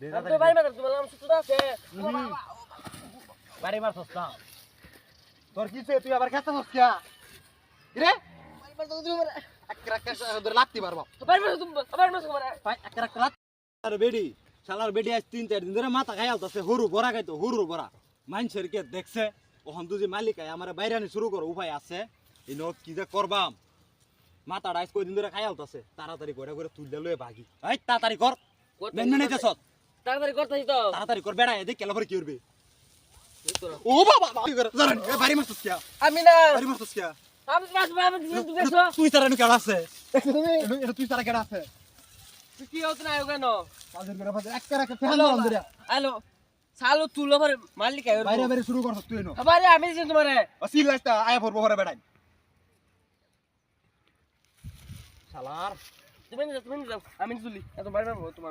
তো বাড়ি মার তোমার নাম সুতো আছে বাড়ি মারছস না তোর কিছে তুই আবার খেতাছস কিয়া রে বাড়ি মার তো তুমি একটা ধরে লাগতে পারবো তো বাড়ি মার তুমি বাড়ি মার তোমার ভাই একটা লাত আর বেডি শালার বেডি আজ 3-4 দিন ধরে মাথা খাই আলতাছে হুরু বড়া খাইতো হুরু বড়া মাইনছের কে দেখছে ওহন তুই যে মালিক আই আমারে বাইরে আনি শুরু কর উপায় আছে ইনো কি যে করবাম মাথা ডাইস কই দিন ধরে খাই আলতাছে তাড়াতাড়ি করে করে তুই লয়ে ভাগি এই তাড়াতাড়ি কর মেন নিতেছ তাড়াতাড়ি করতেছি তো তাড়াতাড়ি কর বেড়া এদিকে কেলা করে কি করবে ও বাবা কি করে জানেন এ বাড়ি মারছস কিয়া আমি না বাড়ি মারছস কিয়া আমি বাস বাবা তুমি দেখছো তুই তারা নি কেডা আছে তুমি এটা তুই তারা কেডা আছে তুই কি হতো না কেন কাজের করে ফাজে একটা ফ্যান দাও ধরে হ্যালো সালো তুলো পরে মালিক আইও বাইরে বাইরে শুরু করছস তুই নো আরে আমি দিছি তোমারে অসিল লাস্টা আয়া পড়বো ঘরে বেড়াই শালার তুমি যাও আমি চলি এত বাড়ি মারবো তোমার